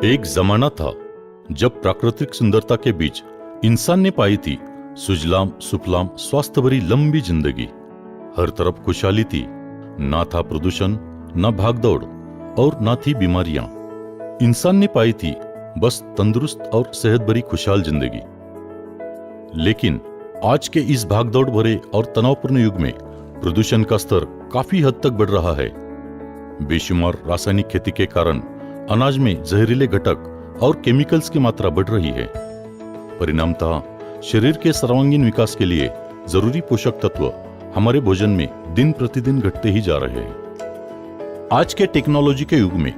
एक जमाना था जब प्राकृतिक सुंदरता के बीच इंसान ने पाई थी सुजलाम सुफलाम स्वास्थ्य भरी लंबी जिंदगी। हर तरफ खुशहाली थी, ना था प्रदूषण, ना भागदौड़ और ना थी बीमारियां। इंसान ने पाई थी बस तंदुरुस्त और सेहत भरी खुशहाल जिंदगी। लेकिन आज के इस भागदौड़ भरे और तनावपूर्ण युग में प्रदूषण का स्तर काफी हद तक बढ़ रहा है। बेशुमार रासायनिक खेती के कारण अनाज में जहरीले घटक और केमिकल्स की मात्रा बढ़ रही है। परिणामतः शरीर के सर्वांगीण विकास के लिए जरूरी पोषक तत्व हमारे भोजन में दिन प्रतिदिन घटते ही जा रहे हैं। आज के टेक्नोलॉजी के युग में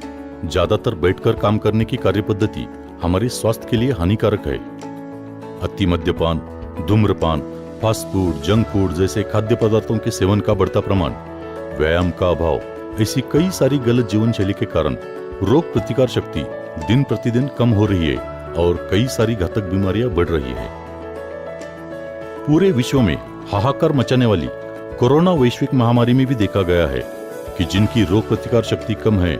ज्यादातर बैठकर काम करने की कार्यपद्धति हमारे स्वास्थ्य के लिए हानिकारक है। अति मद्यपान, धूम्रपान, फास्ट फूड, जंक फूड जैसे खाद्य पदार्थों के सेवन का बढ़ता प्रमाण, व्यायाम का अभाव, ऐसी कई सारी गलत जीवन शैली के कारण रोग प्रतिकार शक्ति दिन प्रतिदिन कम हो रही है और कई सारी घातक बीमारियां बढ़ रही है। पूरे विश्व में हाहाकार मचाने वाली कोरोना वैश्विक महामारी में भी देखा गया है कि जिनकी रोग प्रतिकार शक्ति कम है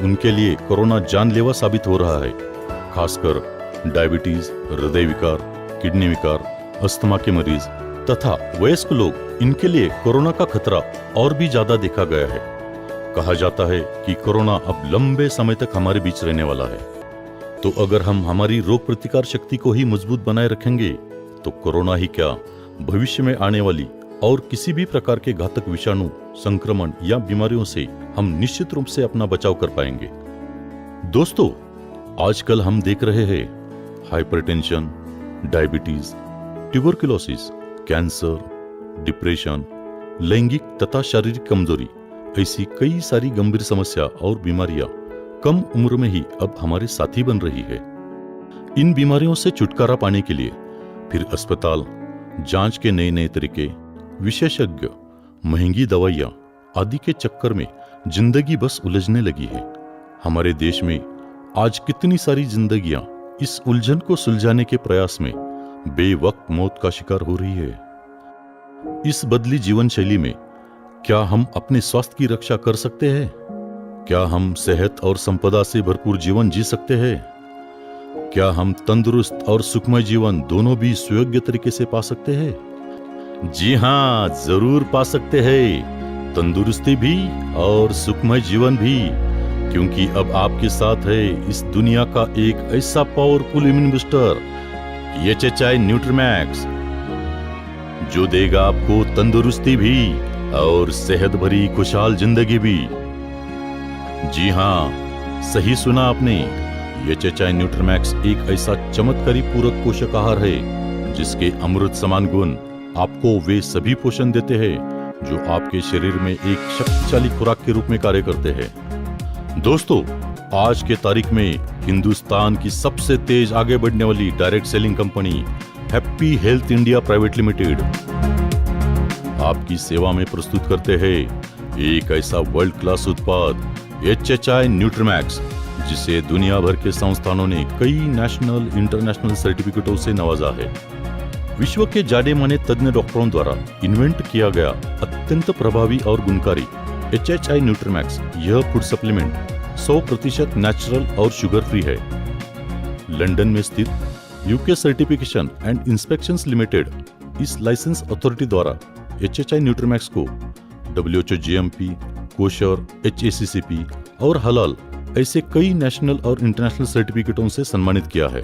उनके लिए कोरोना जानलेवा साबित हो रहा है। खासकर डायबिटीज, हृदय विकार, किडनी विकार, अस्थमा के मरीज तथा वयस्क लोग, इनके लिए कोरोना का खतरा और भी ज्यादा देखा गया है। कहा जाता है कि कोरोना अब लंबे समय तक हमारे बीच रहने वाला है। तो अगर हम हमारी रोग प्रतिकार शक्ति को ही मजबूत बनाए रखेंगे तो कोरोना ही क्या, भविष्य में आने वाली और किसी भी प्रकार के घातक विषाणु, संक्रमण या बीमारियों से हम निश्चित रूप से अपना बचाव कर पाएंगे। दोस्तों, आजकल हम देख रहे हैं hypertension, diabetes, tuberculosis, cancer, depression, लैंगिक तथा शारीरिक कमजोरी, ऐसी कई सारी गंभीर समस्या और बीमारियां कम उम्र में ही अब हमारे साथी बन रही है। इन बीमारियों से छुटकारा पाने के लिए फिर अस्पताल, जांच के नए नए तरीके, विशेषज्ञ, महंगी दवाइयां आदि के चक्कर में जिंदगी बस उलझने लगी है। हमारे देश में आज कितनी सारी जिंदगियां इस उलझन को सुलझाने के प्रयास में बेवक्त मौत का शिकार हो रही है। इस बदली जीवन शैली में क्या हम अपने स्वास्थ्य की रक्षा कर सकते हैं? क्या हम सेहत और संपदा से भरपूर जीवन जी सकते हैं? क्या हम तंदुरुस्त और सुखमय जीवन दोनों भी सुयोग्य तरीके से पा सकते हैं? जी हाँ, जरूर पा सकते हैं, तंदुरुस्ती भी और सुखमय जीवन भी, क्योंकि अब आपके साथ है इस दुनिया का एक ऐसा पावरफुल इम्यून बूस्टर, HHI न्यूट्रीमैक्स, जो देगा आपको तंदुरुस्ती भी और सेहत भरी खुशहाल जिंदगी भी। जी हाँ, सही सुना आपने, HHI न्यूट्रीमैक्स एक ऐसा चमत्कारी पूरक पोषक आहार है जिसके अमृत समान गुण आपको वे सभी पोषण देते हैं जो आपके शरीर में एक शक्तिशाली खुराक के रूप में कार्य करते हैं। दोस्तों, आज के तारीख में हिंदुस्तान की सबसे तेज आगे बढ़ने वाली direct selling company happy health India private limited आपकी सेवा में प्रस्तुत करते हैं एक ऐसा वर्ल्ड क्लास उत्पाद HHI न्यूट्रीमैक्स, जिसे दुनिया भर के संस्थानों ने कई नेशनल, इंटरनेशनल सर्टिफिकेटों से नवाजा है। विश्व के जाने माने तज्ञ डॉक्टरों द्वारा इन्वेंट किया गया अत्यंत प्रभावी और गुणकारी HHI न्यूट्रीमैक्स यह फूड सप्लीमेंट 100% नेचुरल और शुगर फ्री है। लंदन में स्थित UK certification and inspections limited इस लाइसेंस अथॉरिटी द्वारा HHI न्यूट्रीमैक्स को WHO GMP, कोशर, HACCP और हलाल ऐसे कई नेशनल और इंटरनेशनल सर्टिफिकेटों से सम्मानित किया है।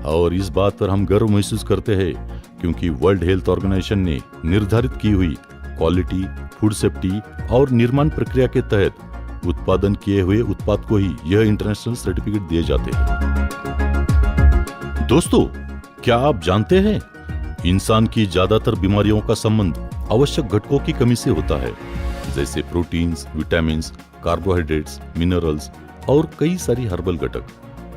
और इस बात पर हम गर्व महसूस करते हैं क्योंकि वर्ल्ड हेल्थ ऑर्गेनाइजेशन ने निर्धारित की हुई क्वालिटी, फूड सेफ्टी और निर्माण प्रक्रिया के तहत उत्पादन किए हुए उत्पाद को ही यह इंटरनेशनल सर्टिफिकेट दिए जाते हैं। दोस्तों, क्या आप जानते हैं इंसान की ज्यादातर बीमारियों का संबंध आवश्यक घटकों की कमी से होता है, जैसे प्रोटीन्स, विटामिन्स, कार्बोहाइड्रेट्स, मिनरल्स और कई सारी हर्बल घटक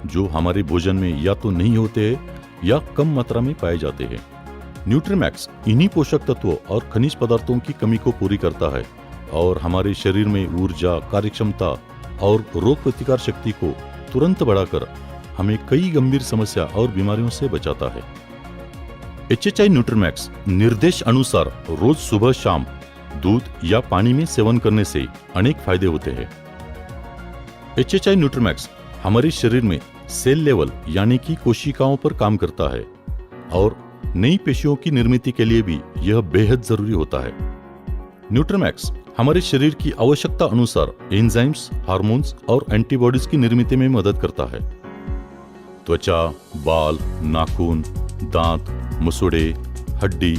जो हमारे भोजन में या तो नहीं होते हैं या कम मात्रा में पाए जाते हैं। न्यूट्रीमैक्स इन्हीं पोषक तत्वों और खनिज पदार्थों की कमी को पूरी करता है और हमारे शरीर में ऊर्जा, कार्यक्षमता और रोग प्रतिकार शक्ति को तुरंत बढ़ाकर हमें कई गंभीर समस्या और बीमारियों से बचाता है। HHI न्यूट्रीमैक्स निर्देश अनुसार रोज सुबह शाम दूध या पानी में सेवन करने से अनेक फायदे होते हैं। HHI न्यूट्रीमैक्स हमारे शरीर में सेल लेवल यानी कि कोशिकाओं पर काम करता है और नई पेशियों की निर्मित के लिए भी यह बेहद जरूरी होता है। न्यूट्रीमैक्स हमारे शरीर की आवश्यकता अनुसार एंजाइम्स, हार्मोन्स और एंटीबॉडीज की निर्मित में मदद करता है। त्वचा, बाल, नाखून, दांत, मसूड़े, हड्डी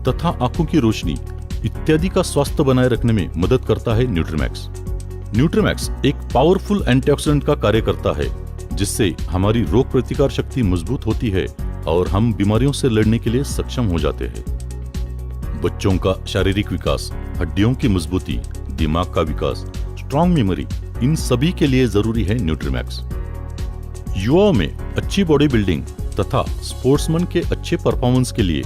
तथा आंखों की रोशनी इत्यादि का स्वास्थ्य बनाए रखने में मदद करता है न्यूट्रीमैक्स। न्यूट्रीमैक्स एक पावरफुल एंटीऑक्सीडेंट का कार्य करता है, जिससे हमारी रोग प्रतिकार शक्ति मजबूत होती है और हम बीमारियों से लड़ने के लिए सक्षम हो जाते हैं। बच्चों का शारीरिक विकास, हड्डियों की मजबूती, दिमाग का विकास, स्ट्रॉन्ग मेमोरी, इन सभी के लिए जरूरी है न्यूट्रीमैक्स। युवाओं में अच्छी बॉडी बिल्डिंग तथा स्पोर्ट्समैन के अच्छे परफॉर्मेंस के लिए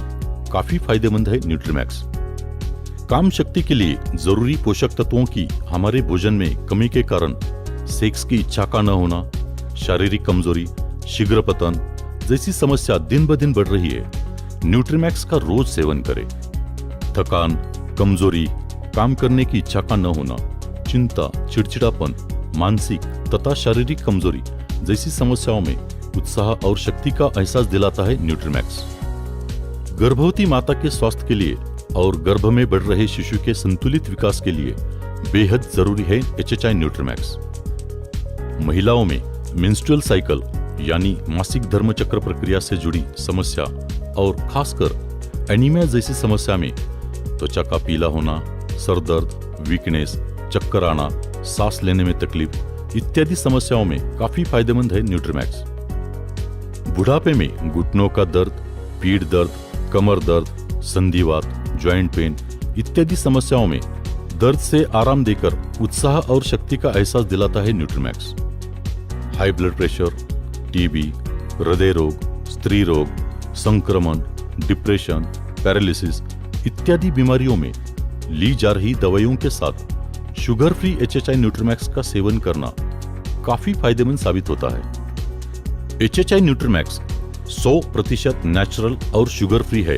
काफी फायदेमंद है न्यूट्रीमैक्स। काम शक्ति के लिए जरूरी पोषक तत्वों की हमारे भोजन में कमी के कारण सेक्स की इच्छा का न होना, शारीरिक कमजोरी, शीघ्र पतन जैसी समस्या दिन ब दिन बढ़ रही है। न्यूट्रीमैक्स का रोज सेवन करें। थकान, कमजोरी, काम करने की इच्छा का न होना, चिंता, चिड़चिड़ापन, मानसिक तथा शारीरिक कमजोरी जैसी समस्याओं में उत्साह और शक्ति का एहसास दिलाता है न्यूट्रीमैक्स। गर्भवती माता के स्वास्थ्य के लिए और गर्भ में बढ़ रहे शिशु के संतुलित विकास के लिए बेहद जरूरी है HHI न्यूट्रीमैक्स। महिलाओं में मेंस्ट्रुअल साइकिल यानी मासिक धर्म चक्र प्रक्रिया से जुड़ी समस्या और खासकर एनीमिया जैसी समस्या में त्वचा का पीला होना, सर दर्द, वीकनेस, चक्कर आना, सांस लेने में तकलीफ इत्यादि समस्याओं में काफी फायदेमंद है न्यूट्रीमैक्स। बुढ़ापे में घुटनों का दर्द, पीठ दर्द, कमर दर्द, संधिवात, ज्वाइंट पेन इत्यादि समस्याओं में दर्द से आराम देकर उत्साह और शक्ति का एहसास दिलाता है न्यूट्रीमैक्स। हाई ब्लड प्रेशर, टीबी, हृदय रोग, स्त्री रोग, संक्रमण, डिप्रेशन, पैरालिसिस इत्यादि बीमारियों में ली जा रही दवाइयों के साथ शुगर फ्री HHI न्यूट्रीमैक्स का सेवन करना काफी फायदेमंद साबित होता है। HHI न्यूट्रीमैक्स 100% नेचुरल और शुगर फ्री है।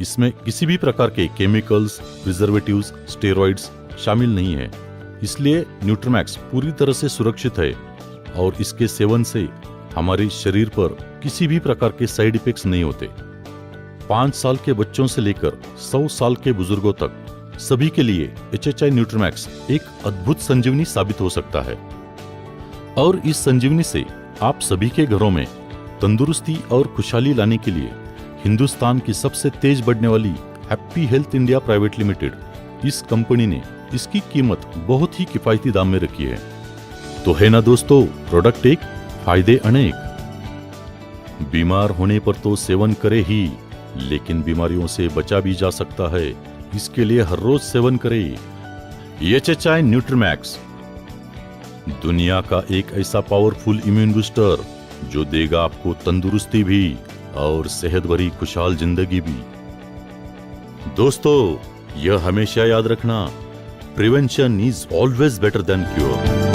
इसमें किसी भी प्रकार के केमिकल्स, प्रिजर्वेटिव्स, स्टेरॉइड्स शामिल नहीं है। इसलिए न्यूट्रीमैक्स पूरी तरह से सुरक्षित है और इसके सेवन से हमारे शरीर पर किसी भी प्रकार के साइड इफेक्ट्स नहीं होते। 5 साल के बच्चों से लेकर 100 साल के बुजुर्गों तक सभी के लिए HHI न्यूट्रीमैक्स एक अद्भुत संजीवनी साबित हो सकता है और इस संजीवनी से आप सभी के घरों में तंदुरुस्ती और खुशहाली लाने के लिए हिंदुस्तान की सबसे तेज बढ़ने वाली happy health India private limited इस कंपनी ने इसकी कीमत बहुत ही किफायती दाम में रखी है। तो है ना दोस्तों, प्रोडक्ट एक, फायदे अनेक। बीमार होने पर तो सेवन करे ही, लेकिन बीमारियों से बचा भी जा सकता है। इसके लिए हर रोज सेवन करें HHI न्यूट्रीमैक्स, दुनिया का एक ऐसा पावरफुल इम्यून बूस्टर जो देगा आपको तंदुरुस्ती भी और सेहत भरी खुशहाल जिंदगी भी। दोस्तों, यह हमेशा याद रखना, prevention is always better than cure.